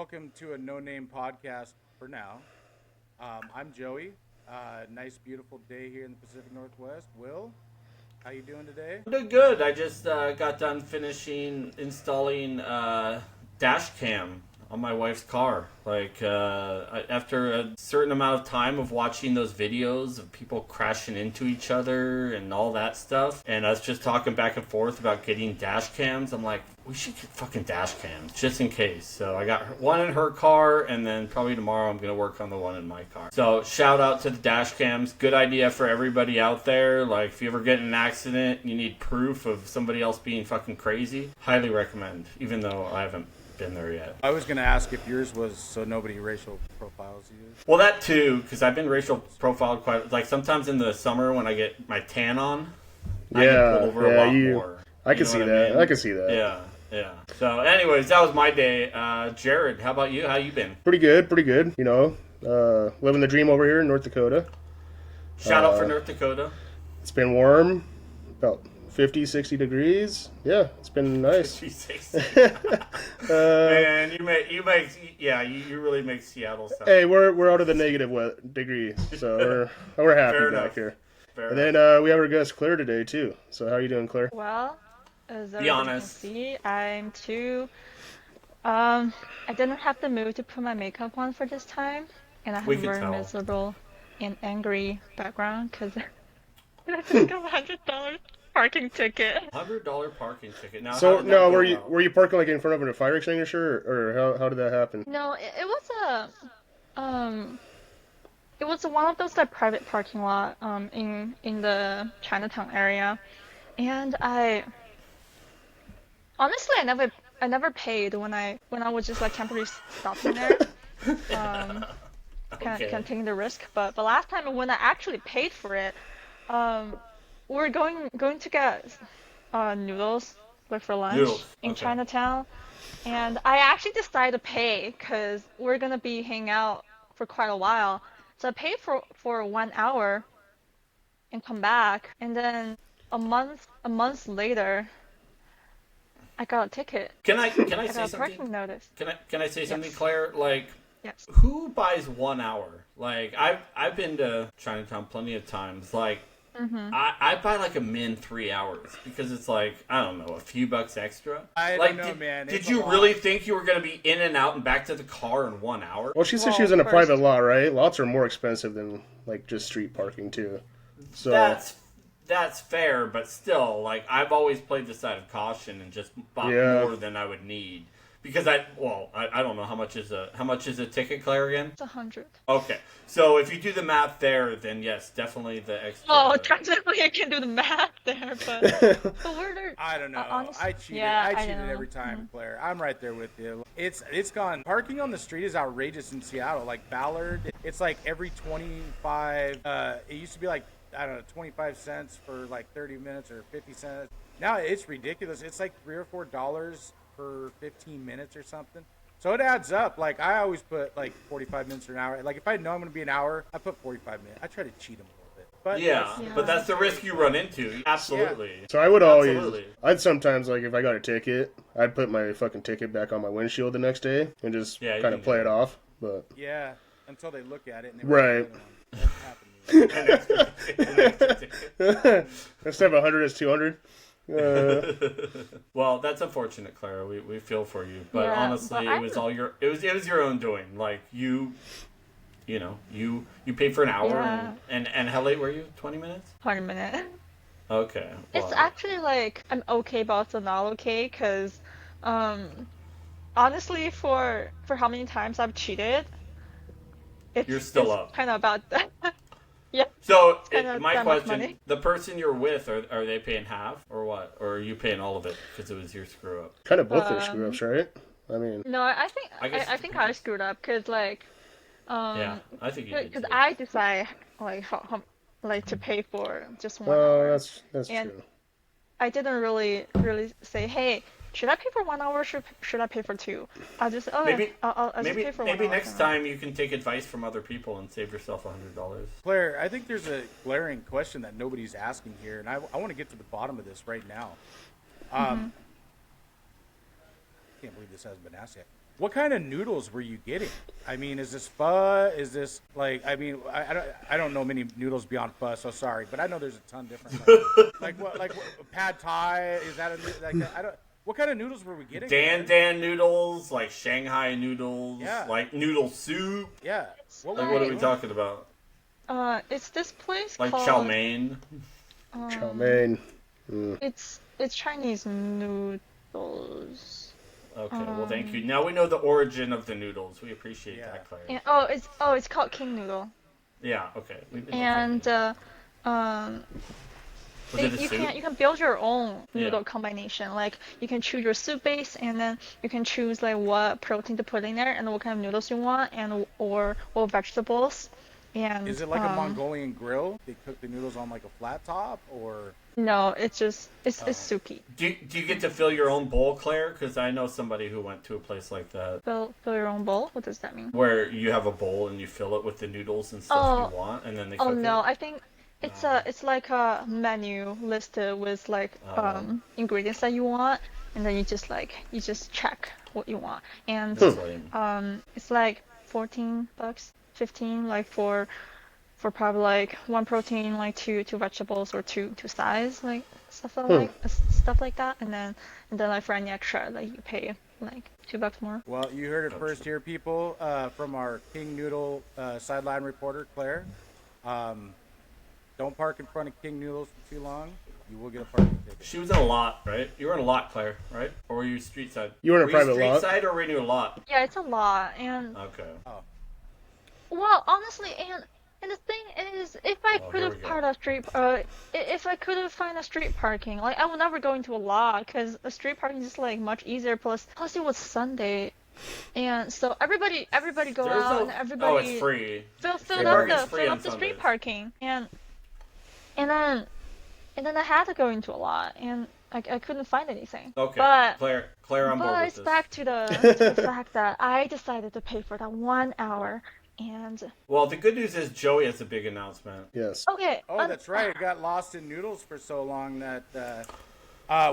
welcome to a no-name podcast for now. I'm Joey. Nice, beautiful day here in the Pacific Northwest. Will, how you doing today? I'm doing good. I just got done finishing installing dash cam on my wife's car. After a certain amount of time of watching those videos of people crashing into each other and all that stuff, and us just talking back and forth about getting dash cams, I'm like, we should get fucking dash cams just in case. So I got one in her car, and then probably tomorrow I'm gonna work on the one in my car. So shout out to the dash cams. Good idea for everybody out there. Like, if you ever get in an accident, you need proof of somebody else being fucking crazy. Highly recommend. Even though I haven't been there yet. I was going to ask if yours was so nobody racial profiles you. Well, that too, because I've been racial profiled quite. Like, sometimes in the summer when I get my tan on, I get pulled over a lot more. I can see that. I can see that. Yeah. So, anyways, that was my day. Jared, how about you? How you been? Pretty good. You know, living the dream over here in North Dakota. Shout out for North Dakota. It's been warm, about 50, 60 degrees. Yeah, it's been nice. 50, 60. Man, you really make Seattle sound. Hey, we're out of the negative degree, so we're happy back here. And then we have our guest Claire today too. So how are you doing, Claire? Well, as Be everyone can honest. see, I'm too. I didn't have the mood to put my makeup on for this time, and I have We a could very tell. miserable and angry background because I took $100 parking ticket. $100 parking ticket. Now, So how did that no, go were you parking like in front of a fire extinguisher, or how did that happen? No, it was it was one of those like private parking lot in the Chinatown area, and honestly I never paid when I was just like temporarily stopping there. Can taking the risk, but last time when I actually paid for it, we were going to get noodles like for lunch in Chinatown, and I actually decided to pay because we're gonna be hanging out for quite a while. So I paid for 1 hour and come back, and then a month later, I got a ticket. Can I I say got a something? parking notice. Can I say something, Yes. Claire? Like, Yes. who buys 1 hour? Like, I've been to Chinatown plenty of times. Like, I buy like a min 3 hours because it's like, I don't know, a few bucks extra. I like, don't know, man. Did It's a you lot. really think you were gonna be in and out and back to the car in 1 hour? Well, she said she Well, was in a first- private lot, right? Lots are more expensive than like just street parking too. So That's fair, but still, like, I've always played the side of caution and just bought Yeah. more than I would need. Because I don't know how much is a ticket, Claire, again? It's 100. Okay, so if you do the math there, then yes, definitely the extra. Oh, technically I can do the math there, but we're I don't know. honestly, I cheated. yeah, I I cheated know. every time, Claire. I'm right there with you. It's gone. Parking on the street is outrageous in Seattle. Like Ballard, it's like every 25. It used to be like, I don't know, 25 cents for like 30 minutes or 50 cents. Now it's ridiculous. It's like $3 or $4 per 15 minutes or something. So it adds up. Like, I always put like 45 minutes or an hour. Like, if I know I'm going to be an hour, I put 45 minutes. I try to cheat them a little bit. But Yeah, Yeah. but that's the risk you run into. Absolutely. So I would Absolutely. I'd sometimes, like, if I got a ticket, I'd put my fucking ticket back on my windshield the next day and just Yeah, you kind can of play do it that. off. But yeah, until they look at it. And they Right. That happened to me. instead of 100, it's 200. Well, that's unfortunate, Clara. We feel for you, but Yeah, honestly, but it was it was your own doing. Like, you paid for an hour, Yeah. and how late were you? 20 minutes? 20 minutes. Okay. It's well, actually like I'm okay, but also not okay, because honestly, for how many times I've cheated, You're still it's up. kind of about that. Yeah. So kinda my that much question: money. the person you're with, are they paying half or what? Or are you paying all of it because it was your screw up? Kind of both their screw ups, right? I mean, No, I think I guess I it think depends. I screwed up, because like Yeah, I think you did. because too. I decide like how like to pay for just 1 well, hour. that's And- true. I didn't really say, hey, should I pay for 1 hour? Or should I pay for two? I'll just Maybe I'll just pay for 1 maybe hour next for now. time you can take advice from other people and save yourself $100. Claire, I think there's a glaring question that nobody's asking here, and I want to get to the bottom of this right now. Can't believe this hasn't been asked yet. what kind of noodles were you getting? I mean, is this pho? Is this like? I mean, I don't know many noodles beyond pho, so sorry, but I know there's a ton different. Like what pad thai? Is that I don't. What kind of noodles were we getting? Dan noodles, like Shanghai noodles, like noodle soup. Yeah. What are we talking about? It's this place like called chow mein. Chow mein. It's Chinese noodles. Okay, well, thank you. Now we know the origin of the noodles. We appreciate that, Claire. And, it's called King Noodle. Yeah. Okay. And you can build your own noodle combination. Like you can choose your soup base, and then you can choose like what protein to put in there, and what kind of noodles you want, and or vegetables. And is it like a Mongolian grill? They cook the noodles on like a flat top, or no? It's just it's soupy. Do you get to fill your own bowl, Claire? Because I know somebody who went to a place like that. Fill your own bowl? What does that mean? Where you have a bowl and you fill it with the noodles and stuff you want, and then they cook it? Oh no, I think it's like a menu listed with like ingredients that you want, and then you just check what you want, and it's like $14, 15, like for probably like one protein, like two vegetables, or two sides, like stuff like that, and then like for any extra, like you pay like $2 more. Well, you heard it first here, people, from our King Noodle sideline reporter, Claire. Don't park in front of King Noodles for too long. You will get a parking ticket. She was in a lot, right? You were in a lot, Claire, right? Or were you street side? You were in a private lot? Street side, or were you in a lot? Yeah, it's a lot, and okay. Oh. Well, honestly, and the thing is, if I could have found a street parking, like I would never go into a lot, because a street parking is like much easier. Plus it was Sunday, and so everybody go out, and everybody. Oh, it's free. Filled up the street parking, and then I had to go into a lot, and I couldn't find anything. Okay, but Claire, I'm bored with this. But it's back to the fact that I decided to pay for that 1 hour. And well, the good news is Joey has a big announcement. Yes. Okay. Oh, that's right. I got lost in noodles for so long that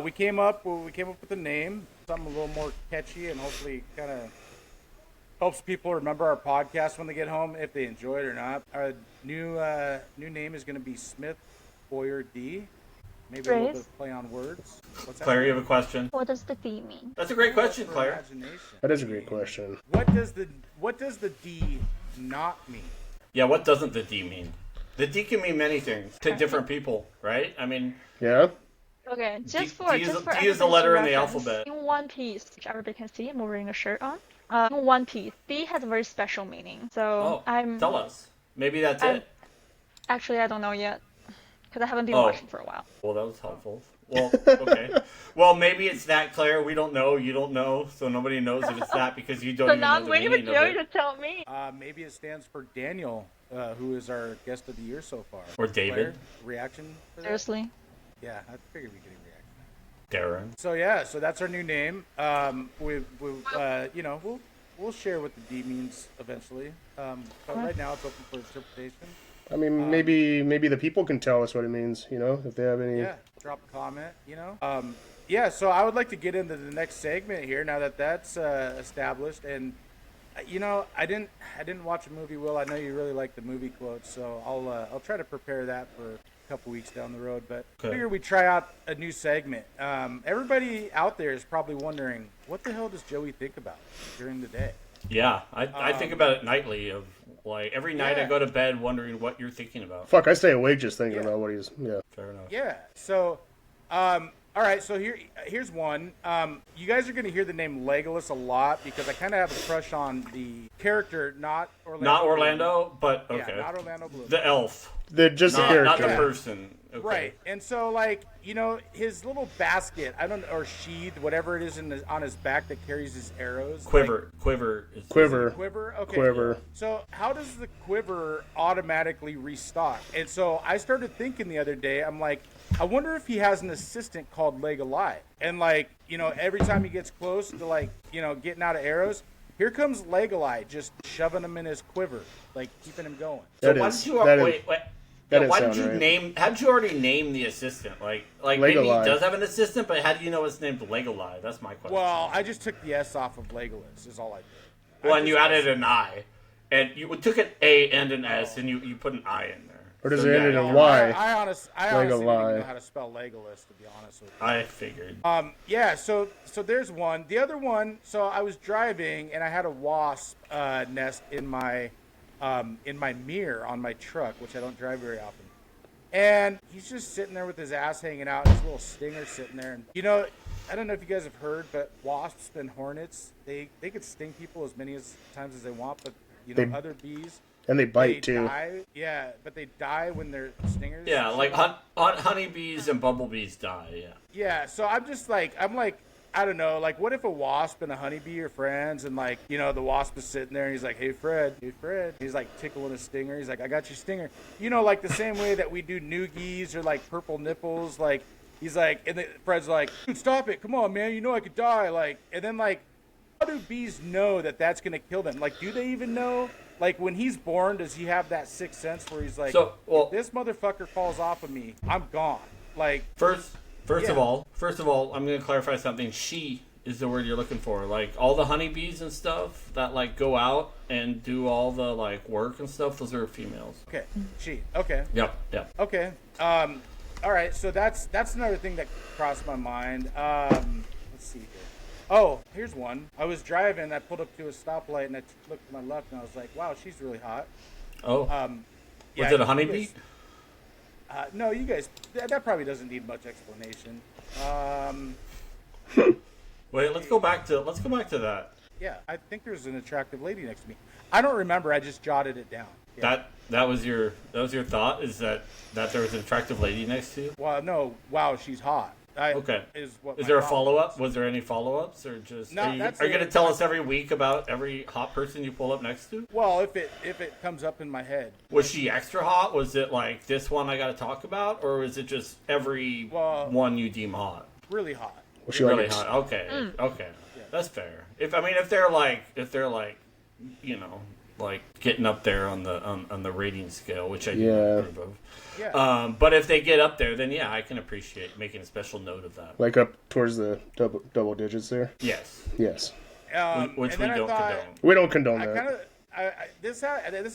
we came up with a name, something a little more catchy, and hopefully kind of helps people remember our podcast when they get home, if they enjoy it or not. Our new name is going to be Smith Boyer D. Maybe a little bit of play on words. What's that? Claire, you have a question? What does the D mean? That's a great question, Claire. That is a great question. What does the D not mean? Yeah, what doesn't the D mean? The D can mean many things to different people, right? I mean, yeah. Okay, D is a letter in the alphabet. In One Piece, which everybody can see, I'm wearing a shirt on. In One Piece, D has a very special meaning. So tell us. Maybe that's it. Actually, I don't know yet, because I haven't been watching for a while. Well, that was helpful. Well, okay. Well, maybe it's that, Claire. We don't know. You don't know, so nobody knows if it's that because you don't even know the meaning of it. So now I'm waiting for Joey to tell me. Maybe it stands for Daniel, who is our guest of the year so far. Or David. Claire, reaction? Seriously? Yeah, I figured we'd get a reaction. Darren. So that's our new name. We'll share what the D means eventually. But right now it's open for interpretation. I mean, maybe the people can tell us what it means, if they have any... Yeah, drop a comment, so I would like to get into the next segment here now that that's established. And, I didn't watch a movie, Will. I know you really like the movie quotes, so I'll try to prepare that for a couple weeks down the road. But I figured we'd try out a new segment. Everybody out there is probably wondering, what the hell does Joey think about during the day? Yeah, I think about it nightly. Like every night I go to bed wondering what you're thinking about. Fuck, I stay awake just thinking about what he's... Yeah. Fair enough. Yeah, so... all right, so here's one. You guys are going to hear the name Legolas a lot because I kind of have a crush on the character, not Orlando. Not Orlando, but okay. Yeah, not Orlando Bloom. The elf. The character. Not the person. Okay. Right, and so his little basket, or sheath, whatever it is on his back that carries his arrows. Quiver. Quiver. Okay. Quiver. So how does the quiver automatically restock? And so I started thinking the other day, I'm like, I wonder if he has an assistant called Legolas. And every time he gets close to getting out of arrows, here comes Legolas just shoving them in his quiver, keeping him going. So why don't you wait? That why didn't did you sound right. name? How did you already name the assistant? Like maybe he does have an assistant, but how do you know it's named Legolie? That's my question. Well, I just took the S off of Legolas. Is all I did. Well, and you added an I, and you took an A and an S, and you put an I in there. Or does it end in a Y? I honestly don't even know how to spell Legolas, to be honest with you. I figured. Yeah. So there's one. The other one. So I was driving and I had a wasp nest in my mirror on my truck, which I don't drive very often. And he's just sitting there with his ass hanging out, his little stinger sitting there. And I don't know if you guys have heard, but wasps and hornets, they could sting people as many times as they want, but other bees. And they bite too. Die. Yeah, but they die when they're stingers. Yeah, like honeybees and bumblebees die. Yeah. Yeah, so I'm like, I don't know, like, what if a wasp and a honeybee are friends, and like, the wasp is sitting there, and he's like, hey Fred. He's like tickling his stinger. He's like, I got your stinger. Like the same way that we do noogies or like purple nipples. Like, he's like, and Fred's like, dude, stop it, come on, man, I could die. Like, and then like, how do bees know that that's gonna kill them? Like, do they even know? Like, when he's born, does he have that sixth sense where he's like, if this motherfucker falls off of me, I'm gone? Like, First of all, I'm going to clarify something. She is the word you're looking for. Like, all the honeybees and stuff that, like, go out and do all the, like, work and stuff, those are females. Okay. She. Okay. Yep. Okay. All right. So that's another thing that crossed my mind. Let's see here. Oh, here's one. I was driving. I pulled up to a stoplight, and I looked to my left, and I was like, wow, she's really hot. Oh. Was it a honeybee? No, you guys, that probably doesn't need much explanation. Wait, let's go back to that. Yeah, I think there's an attractive lady next to me. I don't remember. I just jotted it down. Yeah. That was your thought, is that there was an attractive lady next to you? Well, no. Wow, she's hot. Okay. Is there a follow-up? Was there any follow-ups, or just are you going to tell us every week about every hot person you pull up next to? Well, if it comes up in my head. Was she extra hot? Was it like this one I got to talk about, or is it just every one you deem hot? Really hot. Really hot. Okay. Okay. Yeah. That's fair. If they're like like getting up there on the rating scale, which I do approve of. Yeah. But if they get up there, then yeah, I can appreciate making a special note of that. Like up towards the double digits there. Yes. Which we don't condone. We don't condone that. This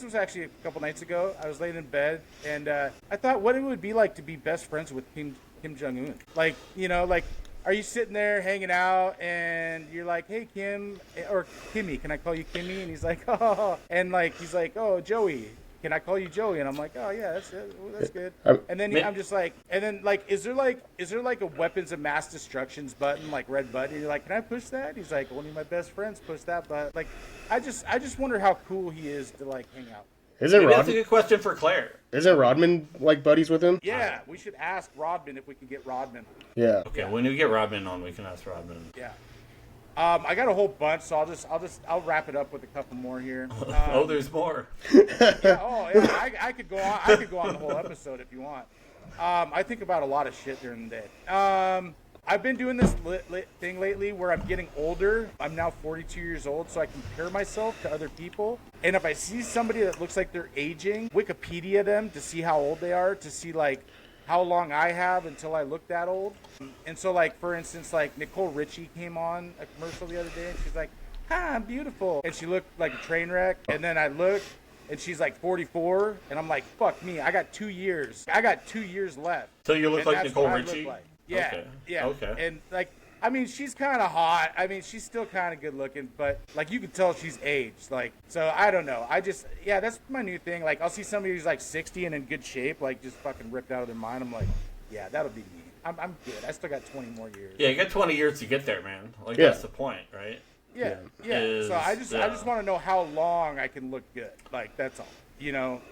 was actually a couple nights ago. I was laying in bed, and I thought what it would be like to be best friends with Kim Jong-un. Like, like, are you sitting there hanging out, and you're like, hey, Kim, or Kimmy, can I call you Kimmy? And he's like, oh, and like, he's like, oh, Joey, can I call you Joey? And I'm like, oh yeah, that's good. And then I'm just like, and then like, is there like a weapons of mass destructions button, like red button? And you're like, can I push that? He's like, only my best friends push that button. Like, I just wonder how cool he is to like hang out. That's a good question for Claire. Isn't Rodman like buddies with him? Yeah, we should ask Rodman if we can get Rodman. Yeah. Okay, when we get Rodman on, we can ask Rodman. Yeah. I got a whole bunch, so I'll wrap it up with a couple more here. There's more. I could go on. I could go on the whole episode if you want. I think about a lot of shit during the day. I've been doing this thing lately where I'm getting older. I'm now 42 years old, so I compare myself to other people. And if I see somebody that looks like they're aging, Wikipedia them to see how old they are, to see like how long I have until I look that old. And so, like, for instance, like Nicole Richie came on a commercial the other day, and she's like, "Hi, I'm beautiful," and she looked like a train wreck. And then I looked, and she's like 44, and I'm like, "Fuck me, I got 2 years. I got 2 years left." So you look like Nicole Richie? Yeah, okay. Yeah. Okay. And like, I mean, she's kind of hot. I mean, she's still kind of good looking, but like, you can tell she's aged. Like, so I don't know. That's my new thing. Like, I'll see somebody who's like 60 and in good shape, like just fucking ripped out of their mind. I'm like, yeah, that'll be me. I'm good. I still got 20 more years. Yeah, you got 20 years to get there, man. Like, that's the point, right? Yeah. So I just want to know how long I can look good. Like, that's all.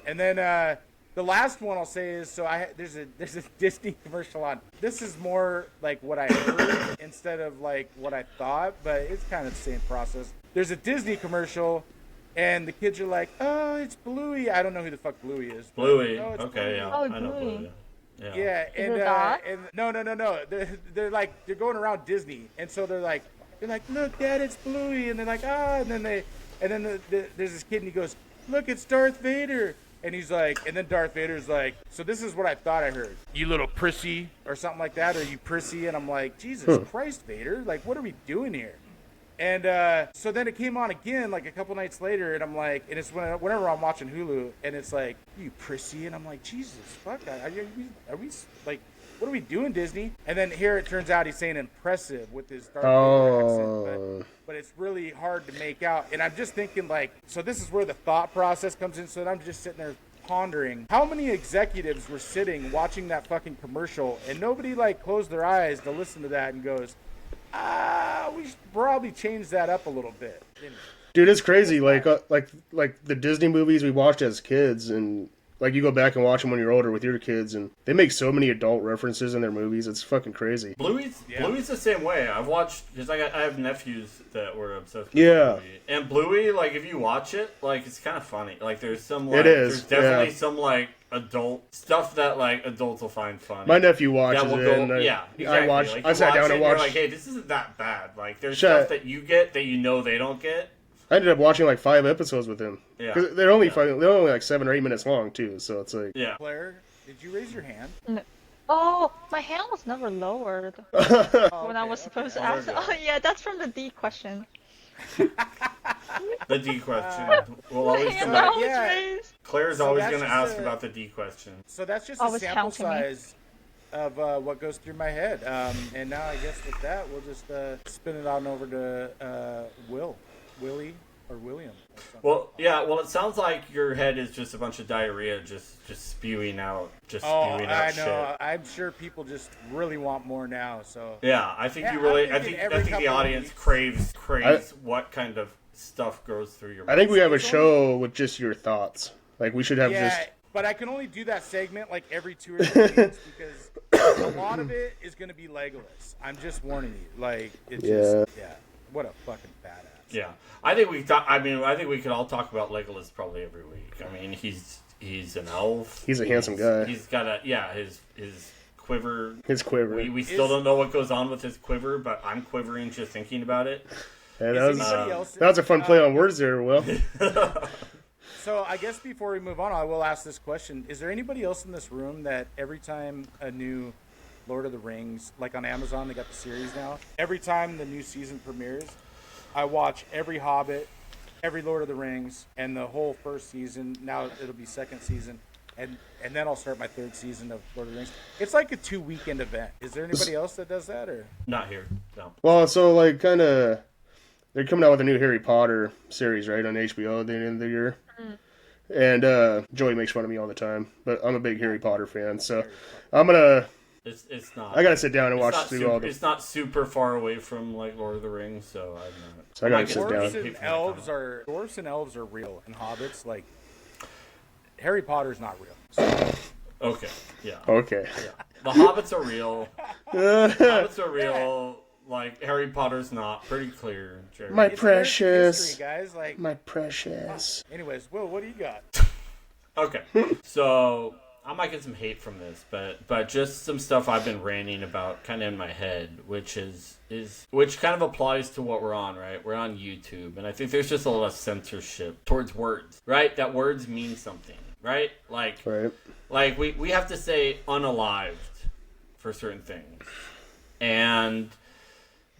And then the last one I'll say is, so there's a Disney commercial on. This is more like what I heard instead of like what I thought, but it's kind of the same process. There's a Disney commercial, and the kids are like, "Oh, it's Bluey." I don't know who the fuck Bluey is. Bluey. Okay, Bluey. Yeah. Oh, I know Bluey. Yeah, and no. They're like, they're going around Disney, and so they're like, "Look, Dad, it's Bluey," and they're like, "Ah," and then there's this kid, and he goes, "Look, it's Darth Vader." And he's like, and then Darth Vader's like, so this is what I thought I heard. You little prissy or something like that, or you prissy. And I'm like, Jesus Christ, Vader, like, what are we doing here? And so then it came on again, like a couple nights later, and I'm like, and it's whenever I'm watching Hulu, and it's like, you prissy, and I'm like, Jesus, fuck, are we like, what are we doing, Disney? And then here it turns out he's saying impressive with his Darth Vader accent, but it's really hard to make out. And I'm just thinking, like, so this is where the thought process comes in. So I'm just sitting there pondering how many executives were sitting watching that fucking commercial, and nobody like closed their eyes to listen to that and goes, we should probably change that up a little bit. Dude, it's crazy. Like the Disney movies we watched as kids, and like you go back and watch them when you're older with your kids, and they make so many adult references in their movies. It's fucking crazy. Bluey's the same way. I've watched, because I have nephews that were obsessed with Bluey. And Bluey, like, if you watch it, like, it's kind of funny. Like, there's some, like, there's definitely some, like, adult stuff that, like, adults will find funny. My nephew watches it. Exactly. I sat down and watched. You're like, hey, this isn't that bad. Like, there's stuff that you get that you know they don't get. I ended up watching like 5 episodes with him. Yeah. Because they're only like 7 or 8 minutes long too, so it's like. Yeah. Claire, did you raise your hand? No. Oh, my hand was never lowered when I was supposed to ask. Oh yeah, that's from the D question. The D question. We'll always come back. Claire's always going to ask about the D question. So that's just a sample size of what goes through my head. And now I guess with that, we'll just spin it on over to Willie or William. Well, yeah. Well, it sounds like your head is just a bunch of diarrhea, just spewing out, shit. I know. I'm sure people just really want more now. So yeah, I think you really. I think the audience craves what kind of stuff goes through your mind. I think we have a show with just your thoughts. Like we should have but I can only do that segment like every 2 or 3 weeks because a lot of it is going to be Legolas. I'm just warning you. Like it's what a fucking badass. Yeah, I think we could all talk about Legolas probably every week. I mean, he's an elf. He's a handsome guy. He's got his quiver. His quiver. We still don't know what goes on with his quiver, but I'm quivering just thinking about it. Yeah, that was a fun play on words there, Will. So I guess before we move on, I will ask this question. Is there anybody else in this room that every time a new Lord of the Rings, like on Amazon, they got the series now, every time the new season premieres, I watch every Hobbit, every Lord of the Rings, and the whole first season. Now it'll be second season. And then I'll start my 3rd season of Lord of the Rings. It's like a 2-weekend event. Is there anybody else that does that? Or not here, no. Well, so like kind of... They're coming out with a new Harry Potter series, right, on HBO at the end of the year. And Joey makes fun of me all the time, but I'm a big Harry Potter fan, so I'm gonna... It's not... I gotta sit down and watch through all the... It's not super far away from, like, Lord of the Rings, so I'm not... So I gotta sit down. Dwarves and elves are real, and hobbits, like... Harry Potter's not real. So. Okay, yeah. Okay. Yeah. The hobbits are real. Hobbits are real... Like, Harry Potter's not. Pretty clear, Jerry. My precious. History, guys. Like, my precious. Anyways, Will, what do you got? Okay. So, I might get some hate from this, but just some stuff I've been ranting about kind of in my head, which kind of applies to what we're on, right? We're on YouTube, and I think there's just a lot of censorship towards words, right? That words mean something, right? Like we have to say unalived for certain things.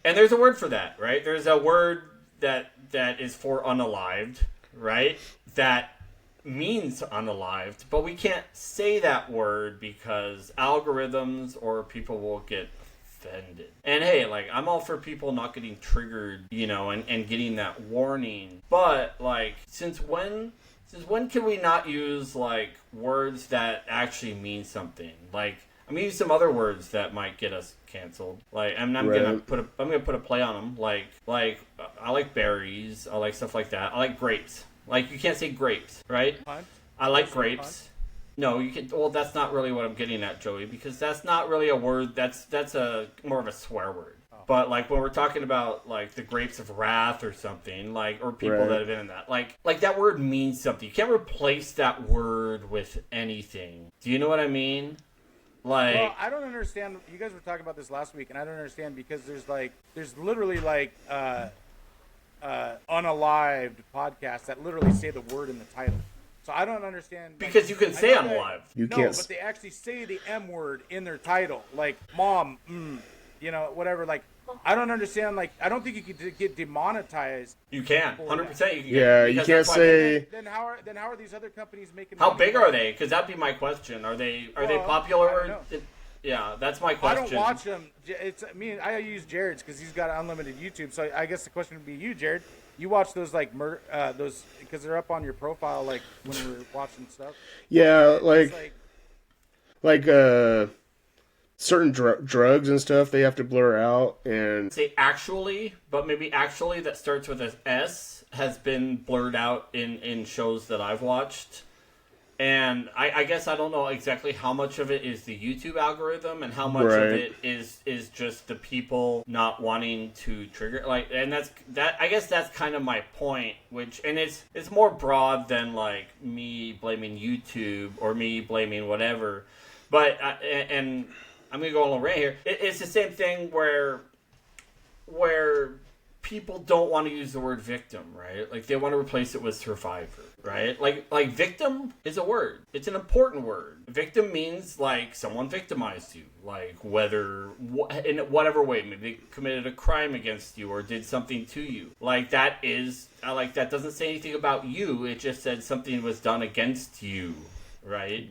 And there's a word for that, right? There's a word that is for unalived, right? That means unalived, but we can't say that word because algorithms or people will get offended. And hey, like, I'm all for people not getting triggered, and getting that warning. But, like, since when can we not use, like, words that actually mean something? Like, I'm gonna use some other words that might get us canceled. Like, I'm gonna put a play on them. Like I like berries. I like stuff like that. I like grapes. Like, you can't say grapes, right? I like grapes. No, you can. Well, that's not really what I'm getting at, Joey, because that's not really a word. That's a more of a swear word. But, like, when we're talking about, like, the grapes of wrath or something, like, or people that have been in that, like that word means something. You can't replace that word with anything. Do you know what I mean? Like, well, I don't understand. You guys were talking about this last week, and I don't understand because there's literally like unalived podcasts that literally say the word in the title. So I don't understand. Because you can say I'm alive. You no, can't. but they actually say the M word in their title, like mom, whatever. Like I don't understand. Like I don't think you could get demonetized. You can, 100%. You can. Yeah, you can't say. Then how are these other companies making? How money? big are they? Because that'd be my question. Are they popular? Yeah, that's my question. I don't watch them. It's me. I use Jared's because he's got unlimited YouTube. So I guess the question would be you, Jared. You watch those those because they're up on your profile like when we're watching stuff. Yeah, like certain drugs and stuff they have to blur out and say actually, but maybe actually that starts with an S has been blurred out in shows that I've watched. And I guess I don't know exactly how much of it is the YouTube algorithm and how much of it is just the people not wanting to trigger and I guess that's kind of my point, and it's more broad than like me blaming YouTube or me blaming whatever. But and I'm gonna go on a rant here. It's the same thing where people don't want to use the word victim, right? Like they want to replace it with survivor, right? Like victim is a word. It's an important word. Victim means like someone victimized you, like in whatever way, maybe they committed a crime against you or did something to you. Like that doesn't say anything about you. It just said something was done against you. Right.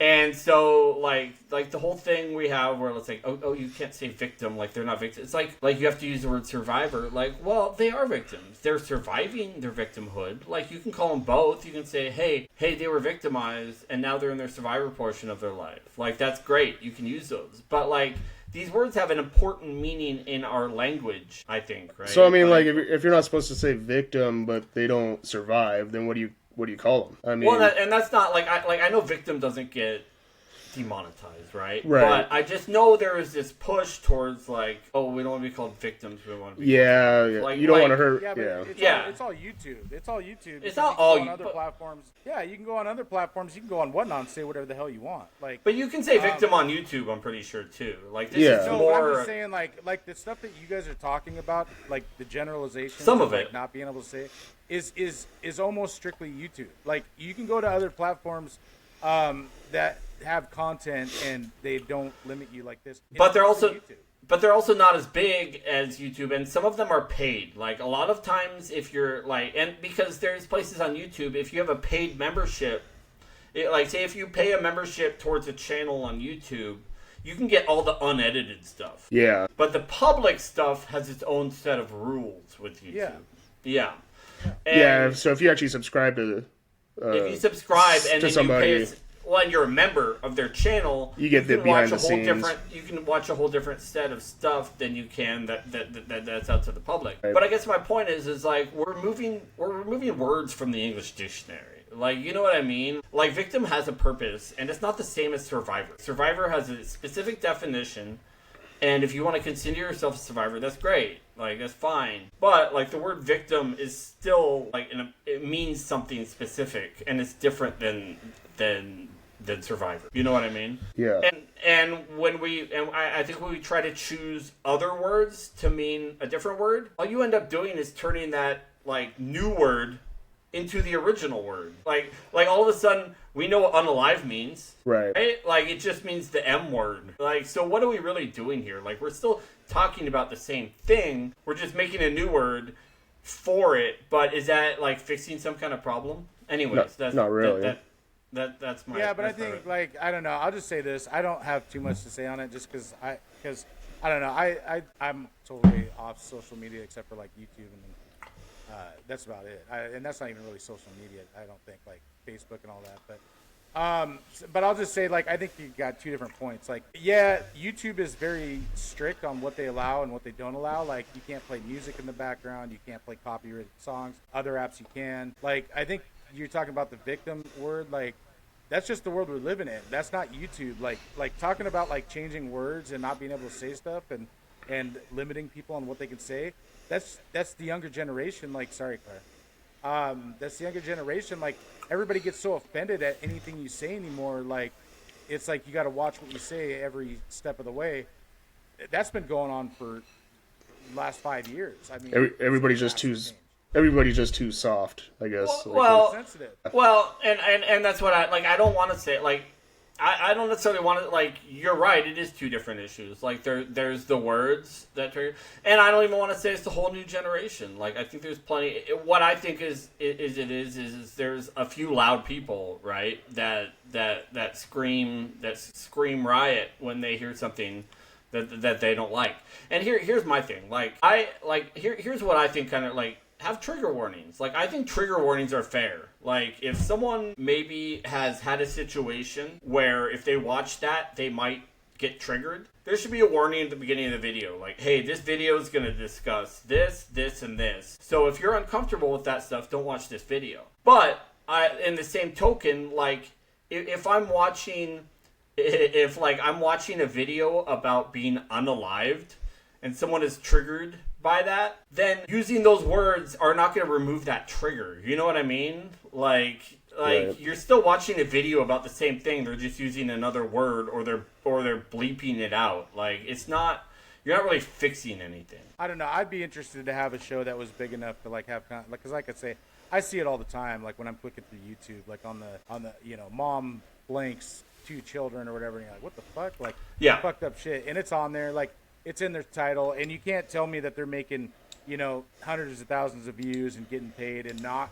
And so like the whole thing we have where it's like, oh you can't say victim, like they're not victims. It's like you have to use the word survivor. Like, well, they are victims. They're surviving their victimhood. Like you can call them both. You can say, hey, they were victimized and now they're in their survivor portion of their life. Like that's great. You can use those. But like these words have an important meaning in our language, I think, right? So I mean, like if you're not supposed to say victim but they don't survive, then what do you call them? I mean, well, that's not I know victim doesn't get demonetized, right? Right. But I just know there is this push towards like, oh, we don't want to be called victims. We want to be Like, you don't want to hurt. It's all YouTube. It's all YouTube. It's not all on other platforms. Yeah, you can go on other platforms. You can go on Whatnot and say whatever the hell you want. Like, but you can say victim on YouTube. I'm pretty sure too. Like this is no, more. I'm just saying like the stuff that you guys are talking about, like the generalization. Some of it like, not being able to say is almost strictly YouTube. Like you can go to other platforms that have content and they don't limit you like this. But they're also not as big as YouTube, and some of them are paid. Like a lot of times, if you're like, and because there's places on YouTube, if you have a paid membership, like say if you pay a membership towards a channel on YouTube, you can get all the unedited stuff. Yeah. But the public stuff has its own set of rules with YouTube. Yeah. So if you actually subscribe to if you subscribe and then somebody, you pay, and you're a member of their channel, you get the behind the scenes. You can watch a whole different set of stuff than you can that's out to the public. Right. But I guess my point is like we're removing words from the English dictionary. Like, you know what I mean? Like, victim has a purpose, and it's not the same as survivor. Survivor has a specific definition. And if you want to consider yourself a survivor, that's great. Like, that's fine. But, like, the word victim is still, like, it means something specific. And it's different than survivor. You know what I mean? Yeah. And I think when we try to choose other words to mean a different word, all you end up doing is turning that, like, new word into the original word. Like all of a sudden, we know what unalive means. Right? Like, it just means the M word. Like, so what are we really doing here? Like, we're still talking about the same thing. We're just making a new word for it. But is that, like, fixing some kind of problem? Anyways, that's not really. That's my... Yeah, but I think, like, I don't know. I'll just say this. I don't have too much to say on it just because I don't know. I'm totally off social media except for, like, YouTube and that's about it. And that's not even really social media, I don't think, like Facebook and all that. But I'll just say, like, I think you got two different points. Like, yeah, YouTube is very strict on what they allow and what they don't allow. Like, you can't play music in the background. You can't play copyrighted songs. Other apps you can. Like, I think you're talking about the victim word. Like, that's just the world we're living in. That's not YouTube. Like talking about, like, changing words and not being able to say stuff and limiting people on what they can say. That's the younger generation. Like, sorry, Claire. That's the younger generation. Like, everybody gets so offended at anything you say anymore. Like, it's like you got to watch what you say every step of the way. That's been going on for the last 5 years. I mean, everybody's just too everybody's just too soft, I guess. Sensitive. Well, and that's what I don't want to say, like, I don't necessarily want to, like, you're right, it is two different issues. Like, there's the words that trigger, and I don't even want to say it's the whole new generation. Like, I think there's plenty, what I think is there's a few loud people, right, that scream riot when they hear something that they don't like. And here's my thing, here's what I think, kind of, like, have trigger warnings. Like, I think trigger warnings are fair. Like, if someone maybe has had a situation where if they watch that, they might get triggered, there should be a warning at the beginning of the video. Like, hey, this video is going to discuss this, this, and this. So if you're uncomfortable with that stuff, don't watch this video. But, in the same token, like, if I'm watching a video about being unalived, and someone is triggered by that, then using those words are not going to remove that trigger. You know what I mean? Like right. You're still watching a video about the same thing. They're just using another word, or they're bleeping it out. Like, it's not. You're not really fixing anything. I don't know. I'd be interested to have a show that was big enough to like have because like I say, I see it all the time. Like when I'm clicking through YouTube, like on the mom blanks 2 children or whatever. And you're like, what the fuck? Like fucked up shit, and it's on there. Like, it's in their title, and you can't tell me that they're making, hundreds of thousands of views and getting paid and not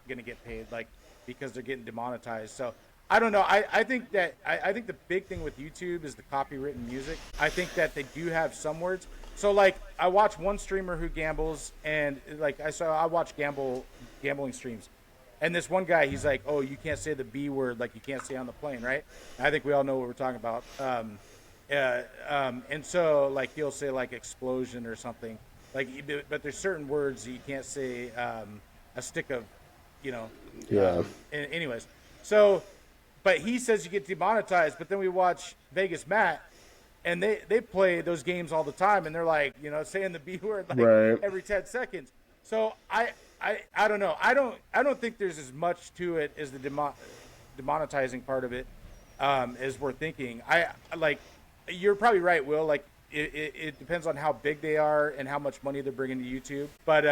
going to get paid, like, because they're getting demonetized. So I don't know. I think that I think the big thing with YouTube is the copywritten music. I think that they do have some words. So like, I watch one streamer who gambles, and like I watch gambling streams. And this one guy, he's like, oh, you can't say the B word, like you can't say on the plane, right? I think we all know what we're talking about. And so like he'll say like explosion or something, like, but there's certain words that you can't say, a stick of, anyways, so, but he says you get demonetized. But then we watch Vegas Matt, and they play those games all the time, and they're like, saying the B word like right. every 10 seconds. So I don't know. I don't think there's as much to it as the demonetizing part of it, as we're thinking. You're probably right, Will. Like, it depends on how big they are and how much money they're bringing to YouTube. But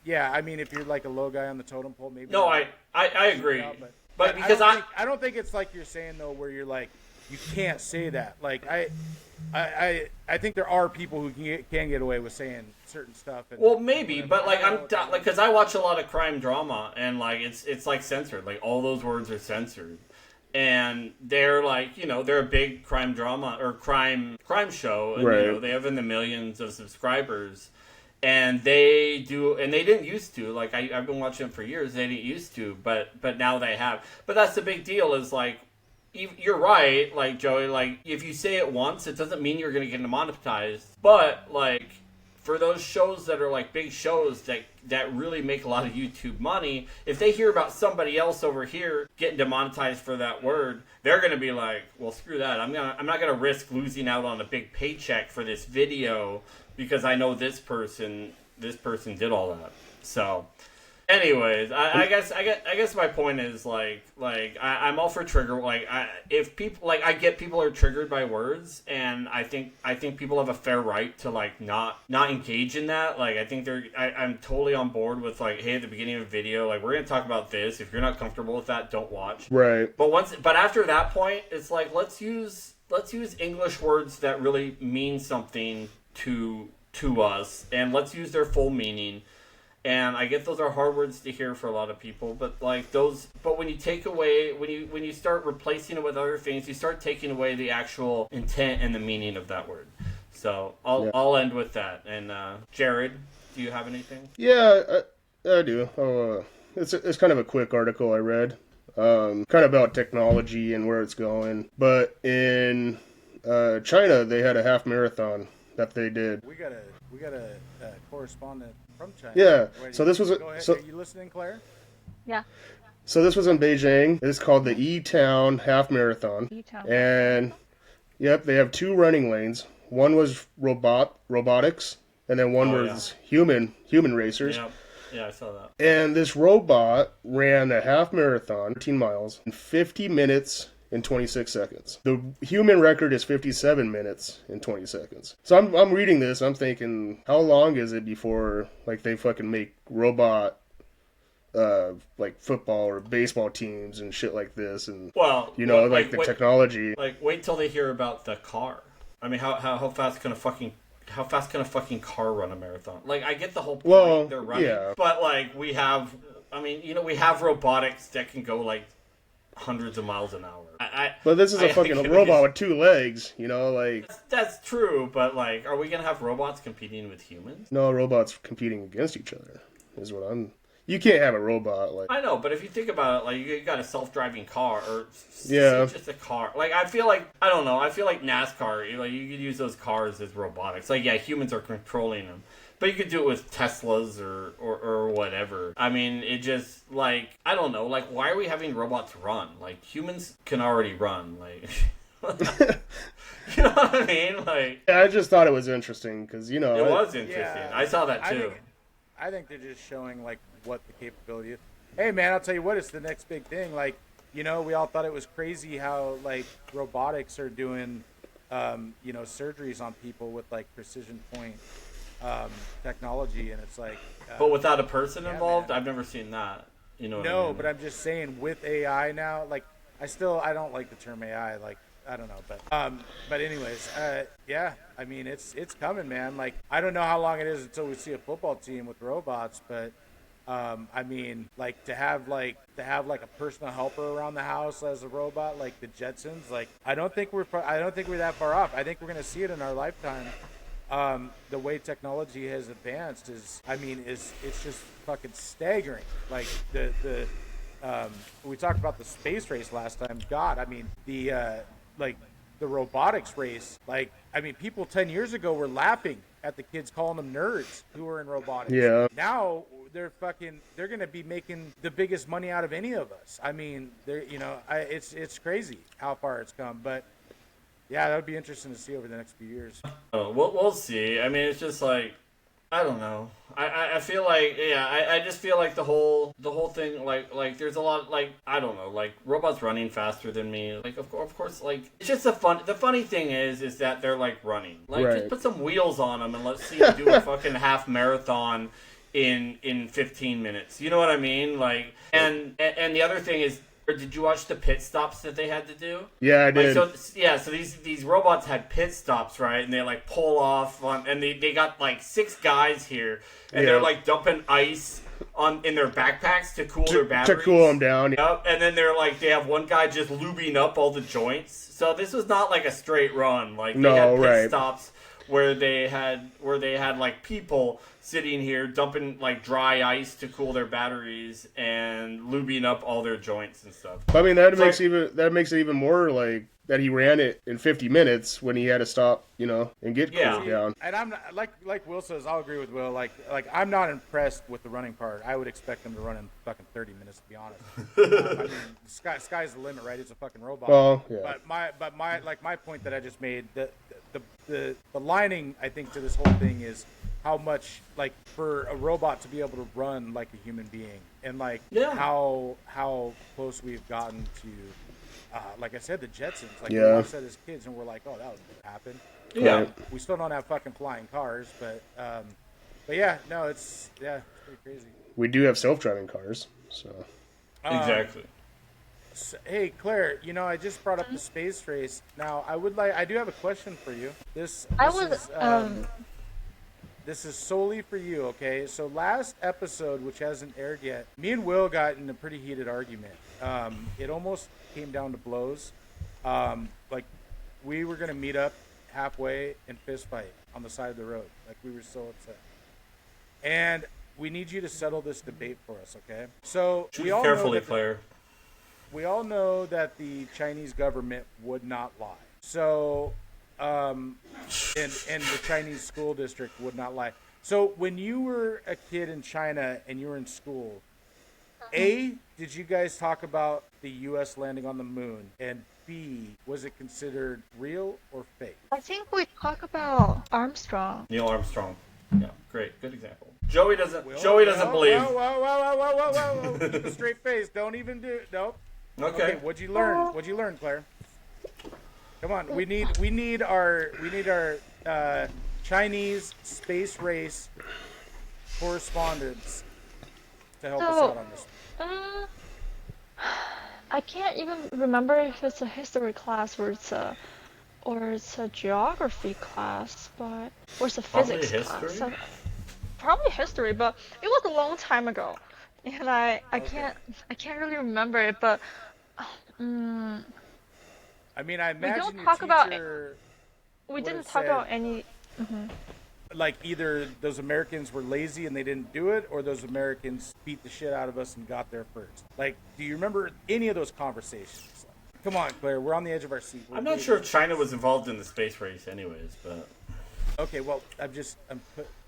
yeah, I mean, if you're like a low guy on the totem pole, maybe. No, I agree. But because I don't think it's like you're saying though, where you're like, you can't say that. Like I think there are people who can get away with saying certain stuff. And, well, maybe, but like because I watch a lot of crime drama, and like it's like censored. Like all those words are censored. And they're like, they're a big crime drama or crime show, and right. They have in the millions of subscribers, and they didn't used to. Like I've been watching them for years. They didn't used to, but now they have. But that's the big deal. Is like, you're right, like Joey. Like if you say it once, it doesn't mean you're gonna get demonetized. But like, for those shows that are like big shows that really make a lot of YouTube money, if they hear about somebody else over here getting demonetized for that word, they're gonna be like, well, screw that. I'm not gonna risk losing out on a big paycheck for this video because I know this person did all that. So anyways, I guess my point is I'm all for trigger. If people I get people are triggered by words, and I think people have a fair right to not engage in that. Like I think I'm totally on board with hey, at the beginning of a video, we're gonna talk about this. If you're not comfortable with that, don't watch. Right. But after that point, it's let's use English words that really mean something to us, and let's use their full meaning. And I get those are hard words to hear for a lot of people, but but when you take away, when you start replacing it with other things, you start taking away the actual intent and the meaning of that word. So I'll end with that. And Jared, do you have anything? Yeah, I do. It's kind of a quick article I read, kind of about technology and where it's going. But in China, they had a half marathon that they did. We got a correspondent from China. Yeah. Wait, so this was. Are you listening, Claire? Yeah. So this was in Beijing. It's called the E-Town Half Marathon. E-Town. And yep, they have 2 running lanes. One was robotics, and then one was human racers. Yeah, I saw that. And this robot ran a half marathon, 13 miles, in 50 minutes in 26 seconds. The human record is 57 minutes in 20 seconds. So I'm reading this, I'm thinking, how long is it before like they fucking make robot like football or baseball teams and shit like this, and the technology. Like, wait till they hear about the car. I mean, how fast can a fucking car run a marathon? Like, I get the whole point they're running, but like we have robotics that can go like hundreds of miles an hour. But this is a fucking robot with 2 legs, like... That's true, but like, are we gonna have robots competing with humans? No, robots competing against each other is what I'm... You can't have a robot like... I know, but if you think about it, like, you got a self-driving car, or just a car. Like, I feel like NASCAR, like, you could use those cars as robotics. Like, yeah, humans are controlling them. But you could do it with Teslas or whatever. I mean, it just, like, I don't know. Like, why are we having robots run? Like, humans can already run. Like, you know what I mean? Like, yeah, I just thought it was interesting because, It was interesting. Yeah, I saw that, too. I think they're just showing, like, what the capability is. Hey, man, I'll tell you what, it's the next big thing. Like, we all thought it was crazy how, like, robotics are doing, surgeries on people with, like, precision point technology, and it's like... but without a person involved? Man. I've never seen that. You know what I mean? No, but I'm just saying, with AI now, like, I don't like the term AI, like, I don't know, but anyways, yeah, I mean, it's coming, man. Like, I don't know how long it is until we see a football team with robots, but I mean, like, to have like a personal helper around the house as a robot, like the Jetsons, like, I don't think we're that far off. I think we're gonna see it in our lifetime. The way technology has advanced it's just fucking staggering. Like we talked about the space race last time. God, I mean the robotics race. Like, I mean, people 10 years ago were laughing at the kids calling them nerds who were in robotics. Yeah. Now they're gonna be making the biggest money out of any of us. I mean, it's crazy how far it's come, but. Yeah, that would be interesting to see over the next few years. Oh, we'll see. I mean, it's just like, I don't know. I feel like, I just feel like the whole thing, like there's a lot, like, I don't know, like, robots running faster than me. Like, of course, like, it's just the funny thing is that they're, like, running. Like, just put some wheels on them and let's see them do a fucking half marathon in 15 minutes. You know what I mean? Like, and the other thing is, or did you watch the pit stops that they had to do? Yeah, I did. So these robots had pit stops, right? And they like pull off and they got like 6 guys here, and they're like dumping ice in their backpacks to cool their batteries. To cool them down. Yep. And then they have one guy just lubing up all the joints. So this was not like a straight run. Like they had pit stops where they had like people sitting here dumping like dry ice to cool their batteries and lubing up all their joints and stuff. I mean, that makes it even more like that he ran it in 50 minutes when he had to stop, and get cooled down. And I'm not, like Will says, I'll agree with Will. Like I'm not impressed with the running part. I would expect them to run in fucking 30 minutes, to be honest. I mean, sky's the limit, right? It's a fucking robot. Oh, yeah. But my point that I just made, the lining, I think, to this whole thing is how much, like, for a robot to be able to run like a human being, and like how close we've gotten to, like I said, the Jetsons. Like we watched that as kids, and we're like, oh, that would happen. Yeah. We still don't have fucking flying cars, but yeah, no, it's pretty crazy. We do have self-driving cars, so. Exactly. So, hey, Claire, I just brought up the space race. Now, I do have a question for you. This is solely for you, okay? So last episode, which hasn't aired yet, me and Will got in a pretty heated argument. It almost came down to blows. Like, we were going to meet up halfway and fist fight on the side of the road. Like, we were so upset. And we need you to settle this debate for us, okay? So choose carefully, Claire. We all know that the Chinese government would not lie. So, and the Chinese school district would not lie. So when you were a kid in China and you were in school, A, did you guys talk about the U.S. landing on the moon? And B, was it considered real or fake? I think we talk about Armstrong. Neil Armstrong. Yeah, great. Good example. Joey doesn't believe. Whoa. Keep a straight face. Don't even do it. Nope. Okay. What'd you learn? What'd you learn, Claire? Come on, we need our Chinese space race correspondents to help us out on this. Uh, I can't even remember if it's a history class or it's a geography class, or it's a physics class. So, probably history, but it was a long time ago, and I can't really remember it. But I mean, I we imagine don't talk your about teacher we would didn't have talk said, about any. like, either those Americans were lazy and they didn't do it, or those Americans beat the shit out of us and got there first. Like, do you remember any of those conversations? Come on, Claire, we're on the edge of our seat. I'm not sure if China was involved in the space race anyways, but... Okay, well, I'm putting it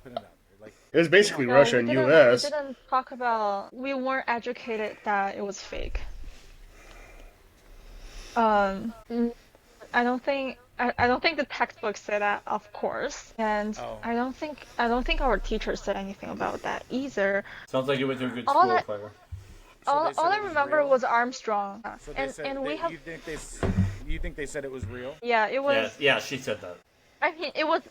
out there. Like, It was basically No, Russia and U.S. We didn't talk about. We weren't educated that it was fake. I don't think. I don't think the textbook said that, of course, and I don't think our teachers said anything about that either. Sounds like you went to a good All school, I- Claire. All I remember real? was Armstrong, So they said, and we have. you think they said it was real? Yeah, it was. Yeah, she said that. I mean, it was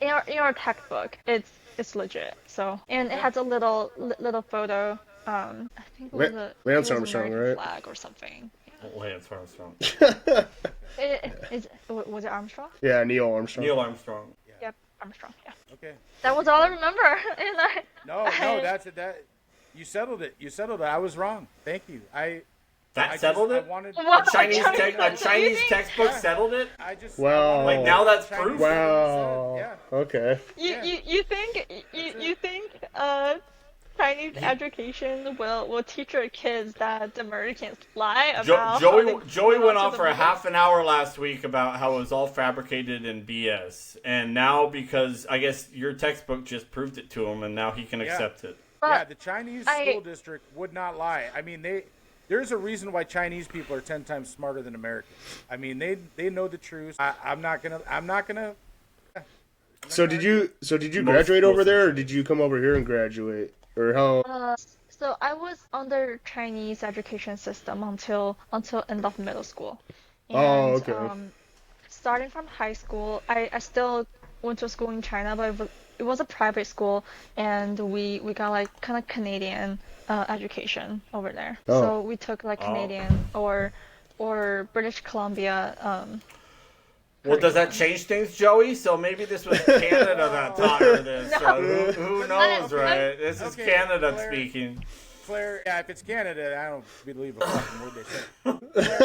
in our textbook. It's legit. So, and it has a little photo. I think it was Lance it was Armstrong, American right? flag or something. Lance Armstrong. Was it Armstrong? Yeah, Neil Armstrong. Neil Armstrong. Yep, Armstrong. Yeah. Okay. That was all I remember. And No, that's it. You settled it. I was wrong. Thank you. Settled it? I wanted What? A Chinese textbook settled it? Wow. Like, now that's proof? Wow. Yeah. Okay. You think Chinese education will teach our kids that the Americans lie about Joey went on for a half an hour last week about how it was all fabricated and BS, and now because I guess your textbook just proved it to him, and now he can accept it. Yeah, the Chinese school district would not lie. I mean, there's a reason why Chinese people are 10 times smarter than Americans. I mean, they know the truth. I'm not gonna. So did you graduate over there, or did you come over here and graduate, or how? So I was under Chinese education system until end of middle school. And, okay. Starting from high school, I still went to school in China, but it was a private school, and we got like kind of Canadian education over there. Oh. So we took like Canadian or British Columbia. Well, does that change things, Joey? So maybe this was Canada that taught her this. No. So who knows, right? This is Okay, Canada Claire. speaking. Claire, yeah, if it's Canada, I don't believe a fucking word they say.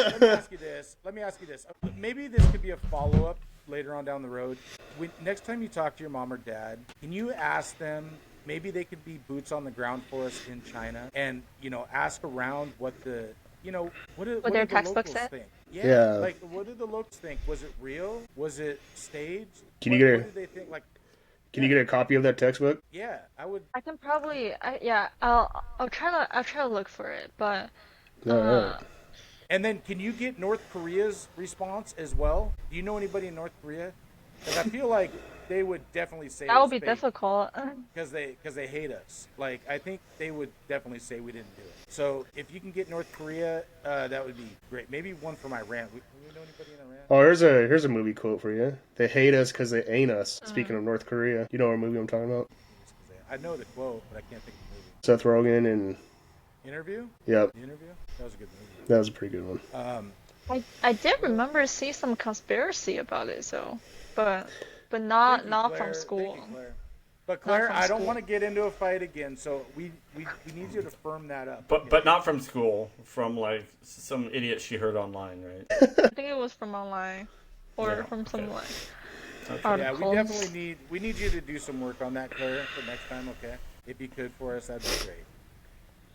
Claire, let me ask you this. Maybe this could be a follow-up later on down the road. Next time you talk to your mom or dad, can you ask them, maybe they could be boots on the ground for us in China, and, ask around what the, what their do the textbook locals said? think? Yeah. Like, what did the locals think? Was it real? Was it staged? Can you get what did they think? Like, Can you get a copy of that textbook? yeah, I would. I can probably, I'll try to look for it, but. Alright. And then, can you get North Korea's response as well? Do you know anybody in North Korea? Because I feel like they would definitely say That would be difficult. because they hate us. Like, I think they would definitely say we didn't do it. So if you can get North Korea, that would be great. Maybe one from Iran. We know anybody in Iran? Oh, here's a movie quote for you. They hate us because they ain't us. Speaking of North Korea, you know what movie I'm talking about? I know the quote, but I can't think of the movie. Seth Rogen and Interview? yep, The Interview? That was a good movie. that was a pretty good one. I did remember see some conspiracy about it, so, but not Thank you, from Claire. school. Thank you, Claire. But Claire, from I don't school. want to get into a fight again, so we need you to firm that up. But not from school, from like some idiot she heard online, right? I think it was from online, or Yeah, from some okay. like Yeah, articles. we definitely need you to do some work on that, Claire, for next time. Okay, if you could for us, that'd be great.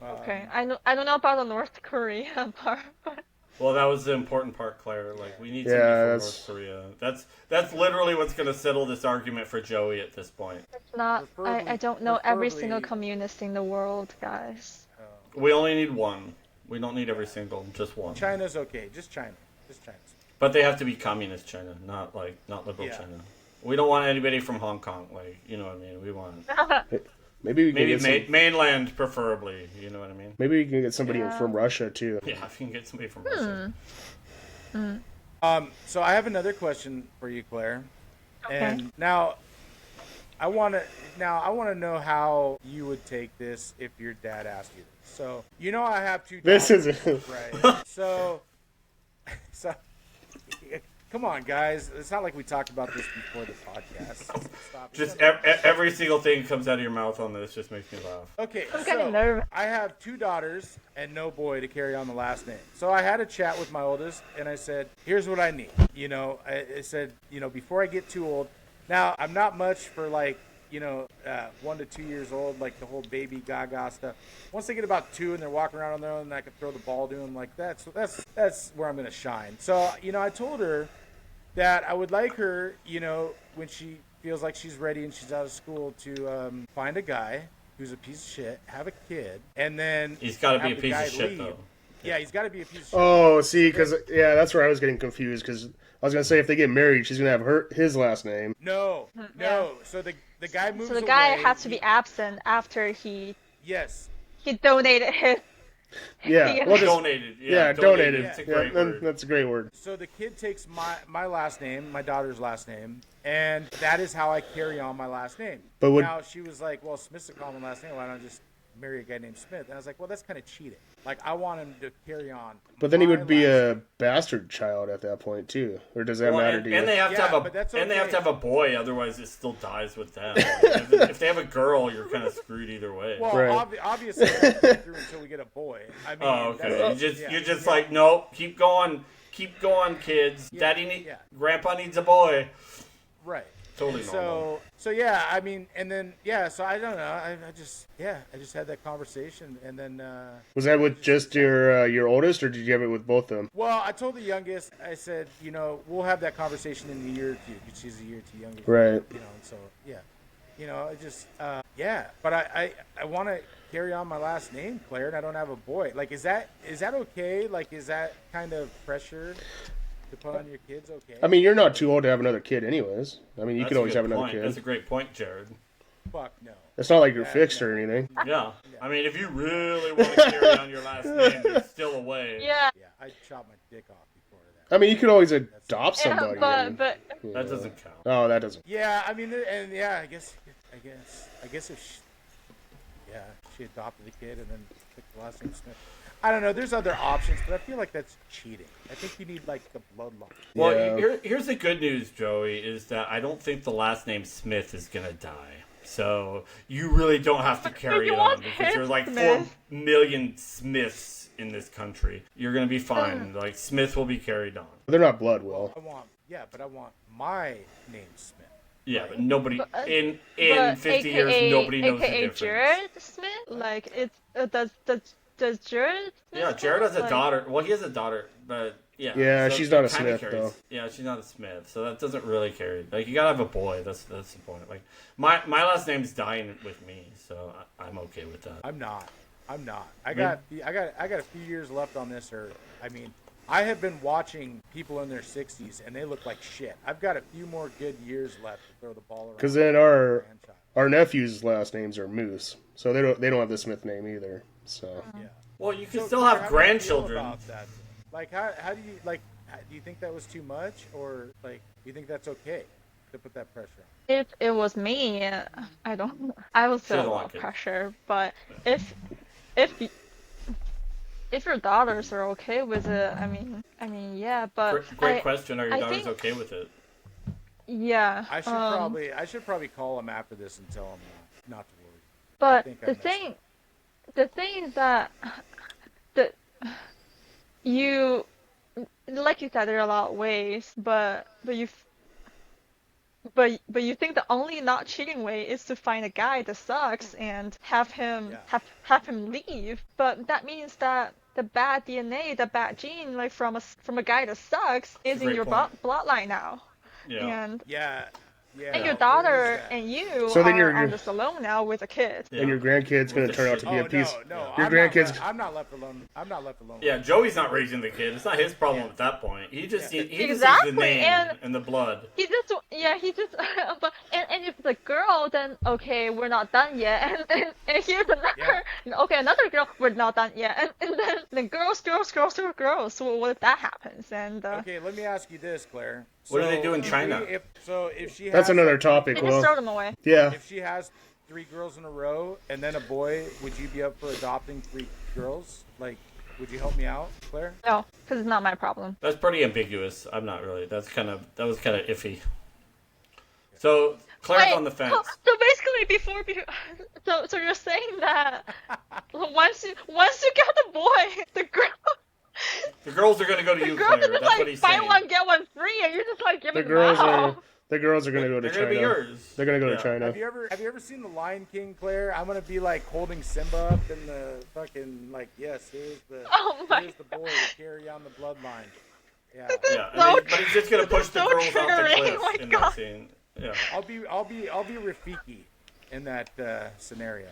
Okay, I don't know about the North Korea part, but Well, that was the important part, Claire. Like, we need Yeah, somebody from that's- North Korea. That's literally what's going to settle this argument for Joey at this point. it's not. I don't know every single preferably- communist in the world, guys. We only need one. We don't need every single, just one. China's okay, just China. But they have to be communist China, not liberal Yeah. China. We don't want anybody from Hong Kong. Like, you know what I mean? We want. Maybe we can Maybe get mainland, preferably. You know what I mean? maybe we can get somebody from Russia too. Yeah, if you can get somebody from Russia. So I have another question for you, Claire. Okay. And now I want to know how you would take this if your dad asked you this. So, I have two daughters, This is right. So come on, guys. It's not like we talked about this before the podcast. Stop. Just every single thing comes out of your mouth on this just makes me laugh. Okay, I'm getting nervous. I have two daughters and no boy to carry on the last name. So I had a chat with my oldest, and I said, here's what I need. I said, before I get too old. Now, I'm not much for 1 to 2 years old, like the whole baby gaga stuff. Once they get about 2 and they're walking around on their own, and I can throw the ball to them, like that's where I'm going to shine. So, I told her that I would like her, when she feels like she's ready and she's out of school, to find a guy who's a piece of shit, have a kid, and then he's got to be a piece of shit, though. Yeah, he's got to be a piece of shit. Oh, see, because that's where I was getting confused. Because I was gonna say if they get married, she's gonna have his last name. No. So the guy moves. So the guy away. has to be absent after he Yes. donated his. Yeah, well, donated. Donated. It's a great word. That's a great word. So the kid takes my last name, my daughter's last name, and that is how I carry on my last name. But now she was like, "Well, Smith's a common last name. Why don't I just marry a guy named Smith?" And I was like, "Well, that's kind of cheating. Like, I want him to carry on." But then he my would be last a name. bastard child at that point too, or does that matter to you? And they have to have but that's and they have okay. to have a boy, otherwise it still dies with them. If they have a girl, you're kind of screwed either way. Well, Right. obviously, I won't go through until we get a boy. I mean, Oh, okay. that's- You're just like, no, keep going, kids. Grandpa needs a boy. right. Totally normal. So yeah, I mean, and then so I don't know. I just had that conversation, and then. Was that with just your oldest, or did you have it with both of them? Well, I told the youngest, I said, we'll have that conversation in a year or two, because she's a year or two younger. Right. And so, I just, but I want to carry on my last name, Claire, and I don't have a boy. Like, is that okay? Like, is that kind of pressure to put on your kids okay? I mean, you're not too old to have another kid, anyways. I mean, you That's could a always good have another point. kid. That's a great point, Jared. Fuck no. It's not like you're Yeah, fixed no. or anything. Yeah. I mean, if you really want to carry on your last name, there's still a way. Yeah. Yeah, I chopped my dick off before that. I mean, you could always adopt somebody. But you That know. doesn't count. Oh, that doesn't. Yeah, I mean, and I guess if she adopted a kid and then took the last name Smith. I don't know. There's other options, but I feel like that's cheating. I think you need like the bloodline. Well, Yeah. here's the good news, Joey, is that I don't think the last name Smith is gonna die. So you really don't have to carry you it want on because him there's like Smith. 4 million Smiths in this country. You're gonna be fine. Like Smith will be carried on. They're not blood, Will. I want my name Smith. Yeah, but nobody But, in but 50 years nobody knows the AKA difference. Jared Smith? Like, does Jared Smith Yeah, Jared has a like- daughter. Well, he has a daughter, but yeah. Yeah, so she's it not a kinda Smith, carries. though. Yeah, she's not a Smith, so that doesn't really carry. Like, you gotta have a boy. That's the point. Like, my last name's dying with me, so I'm okay with that. I'm not. I got a few years left on this earth. I mean, I have been watching people in their 60s, and they look like shit. I've got a few more good years left to throw the ball around. Because then our nephew's last names are Moose, so they don't have the Smith name either. So Yeah. Well, you can So, still Claire, have how do you feel grandchildren. about that? Like, how do you do you think that was too much, or like, do you think that's okay to put that pressure on? If it was me, I don't. I would feel a Should've lot of liked it. pressure. But if your daughters are okay with it, I mean, yeah. But Great question. Are your I daughters think- okay with it? Yeah. I should probably call him after this and tell him not to worry. But think I the messed thing is that you, like you said, there are a lot of ways, but you think the only not cheating way is to find a guy that sucks and have him Yeah. have him leave. But that means that the bad DNA, the bad gene, like from a guy that sucks, is in great your point. bloodline now. Yeah. And Yeah, Yeah. And your there is daughter that. and you So then are on the salon now with a kid. And your grandkid's going to With the turn out shit. to be a piece. No. Your I'm not left alone. I'm not left alone. Yeah, Joey's not raising the kid. It's not his problem at that point. He just he just needs Exactly, the name and- and the blood. He just but and if the girl, then okay, we're not done yet, and here's another another girl, we're not done yet, and then girls. So what if that happens? And Okay, let me ask you this, Claire. What do they do in China? If she has, That's another like, topic. they just throw them away. Yeah. If she has 3 girls in a row and then a boy, would you be up for adopting 3 girls? Like, would you help me out, Claire? No, because it's not my problem. That's pretty ambiguous. I'm not really. That was kind of iffy. So Claire's Wait, on the fence. So basically, so you're saying that once you get the boy, the girl. The girls are gonna go to you, Girls Claire. are just That's like what he's buy saying. one get one free, and you're just like giving The girls them are out. the girls are going to go to They're China. gonna be yours. They're going to go Yeah. to China. Have you ever seen The Lion King, Claire? I'm gonna be like holding Simba up in the fucking like, yes, here's the boy to carry on the bloodline. Yeah. Yeah, So but he's just gonna push the so girls off the triggering, cliff oh my in God. that scene. Yeah. I'll be Rafiki in that scenario.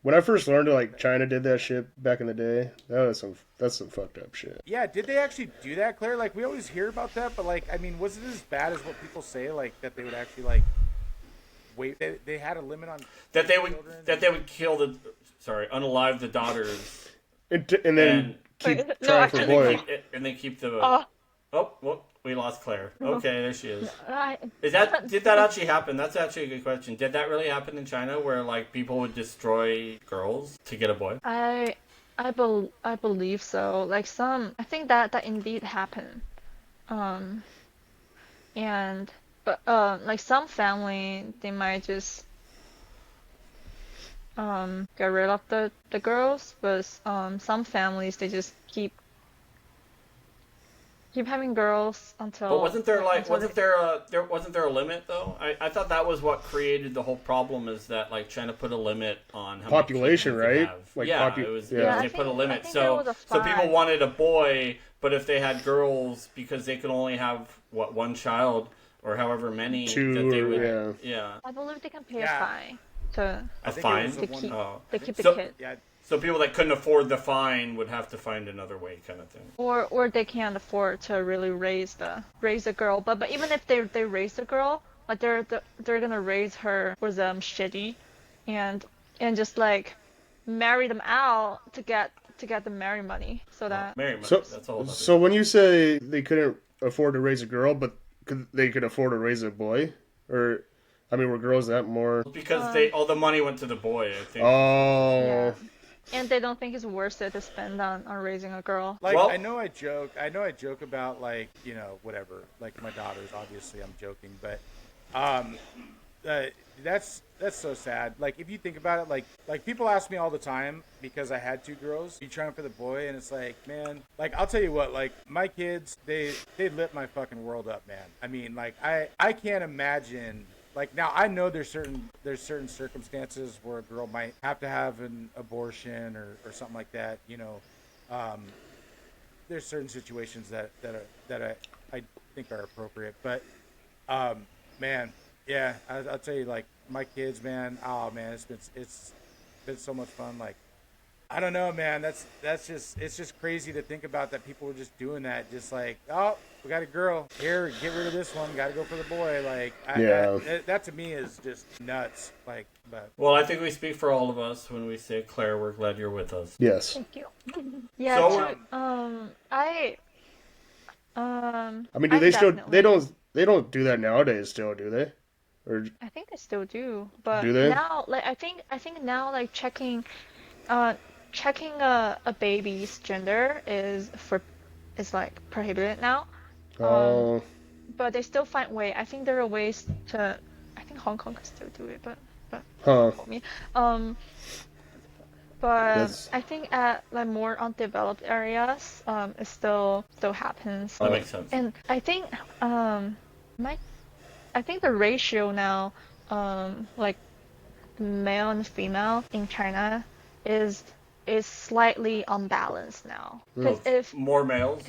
When I first learned like China did that shit back in the day, that's some fucked up shit. Yeah, did they actually do that, Claire? Like, we always hear about that, but like, I mean, was it as bad as what people say? Like, that they would actually like wait? They had a limit on That they would children? kill unalive the daughters And then and keep Wait, no, trying for actually- boy. and they keep the. Uh, Oh, we lost Claire. Okay, there she is. I, Did that actually happen? That's actually a good question. Did that really happen in China, where like people would destroy girls to get a boy? I believe so. Like I think that indeed happened. Like some family, they might just get rid of the girls, but some families they just keep having girls until. But wasn't there until wasn't there a limit though? I thought that was what created the whole problem, is that like China put a limit on how Population, many kids you right? could have. Like yeah, popu- it was. yeah. They I put a think- limit, I think there was a so people fine. wanted a boy, but if they had girls, because they could only have one child or however many, Two, that they would. yeah. Yeah. I believe they can pay Yeah. a fine to A think it fine. was to the one- keep Oh. to keep the So- kid. Yeah, So people that couldn't afford the fine would have to find another way, kind of thing. Or they can't afford to really raise the girl. But even if they raise the girl, like they're gonna raise her with them shitty, and just like marry them out to get the marry money, so that Mary, So, that's all. so when you say they couldn't afford to raise a girl, but they could afford to raise a boy, or I mean, were girls that more? Because all the money went to the boy, I think. Oh, yeah. And they don't think it's worth it to spend on raising a girl. like Well- I know I joke about like, you know, whatever. Like my daughters, obviously I'm joking, but that's so sad. Like if you think about it, like people ask me all the time because I had 2 girls, you trying for the boy, and it's like, man, like I'll tell you what, like my kids, they lit my fucking world up, man. I mean, like I can't imagine. Like now, I know there's certain circumstances where a girl might have to have an abortion or something like that. You know, there's certain situations that I think are appropriate. But man, yeah, I'll tell you, like my kids, man. Oh man, it's been so much fun. Like I don't know, man. It's just crazy to think about that people were just doing that. Just like, oh, we got a girl here, get rid of this one. Got to go for the boy. Like, that to me is just nuts. Like, but Well, I think we speak for all of us when we say, Claire, we're glad you're with us. yes. Thank you. Yeah. So, I mean, do they still? They don't do that nowadays, still, do they? Or I think they still do, but Do they? now, like I think now, like checking a baby's gender is like prohibited now. oh, But they still find way. I think there are ways to. I think Hong Kong can still do it, but huh? for me, but Yes. I think at like more undeveloped areas, it still happens. That makes sense. And I think I think the ratio now, like male and female in China, is slightly unbalanced now. Because if More males?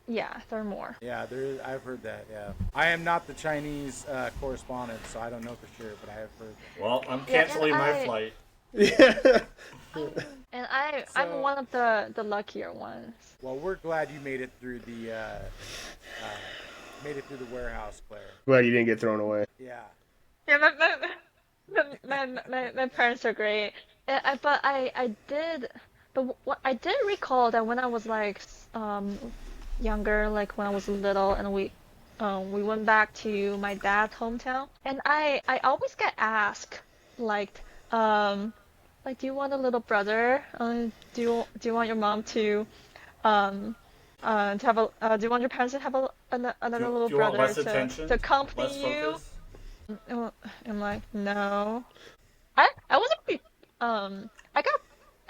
Yeah, there are more. Yeah, I've heard that. Yeah, I am not the Chinese correspondent, so I don't know for sure, but I have heard that. Well, I'm Yeah, canceling my flight. Yeah. and I'm So- one of the luckier ones. Well, we're glad you made it through the warehouse, Claire. Glad you didn't get thrown away. Yeah. Yeah, my parents are great. But I did, but what I did recall that when I was like younger, like when I was little, and we went back to my dad's hometown, and I always get asked like do you want a little brother? Do you want your mom to have do you want your parents to have another little Do you want brother less attention? to accompany Less you? focus? I'm like, no. I wasn't pretty, I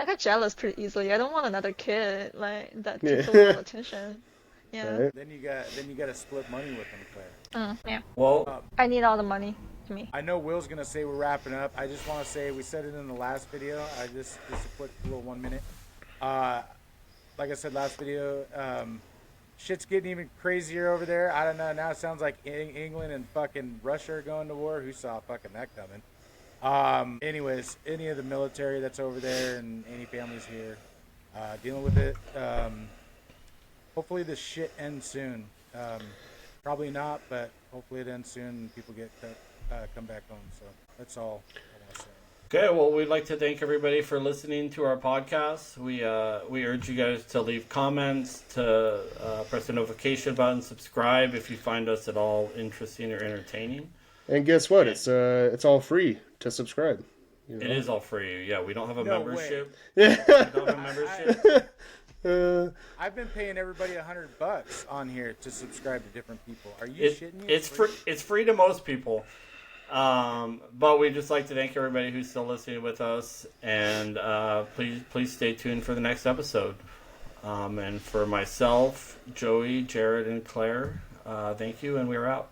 got jealous pretty easily. I don't want another kid like that takes a lot of attention. Yeah. Right. Then you got to split money with them, Claire. Yeah. Well, I need all the money to me. I know Will's gonna say we're wrapping up. I just want to say we said it in the last video. Just a quick little 1 minute. Like I said last video, shit's getting even crazier over there. I don't know. Now it sounds like England and fucking Russia are going to war. Who saw fucking that coming? Anyways, any of the military that's over there and any families here dealing with it. Hopefully this shit ends soon. Probably not, but hopefully it ends soon and people get come back home. So that's all I want to say. okay, well, we'd like to thank everybody for listening to our podcast. We urge you guys to leave comments, to press the notification button, subscribe if you find us at all interesting or entertaining. And guess what? It's all free to subscribe. You know? It is all free. Yeah, we don't have a No membership. Yeah. We don't have a membership. I've been paying everybody $100 on here to subscribe to different people. Are you shitting me? It's free. It's free to most people. But we'd just like to thank everybody who's still listening with us, and please stay tuned for the next episode. And for myself, Joey, Jared, and Claire, thank you, and we're out.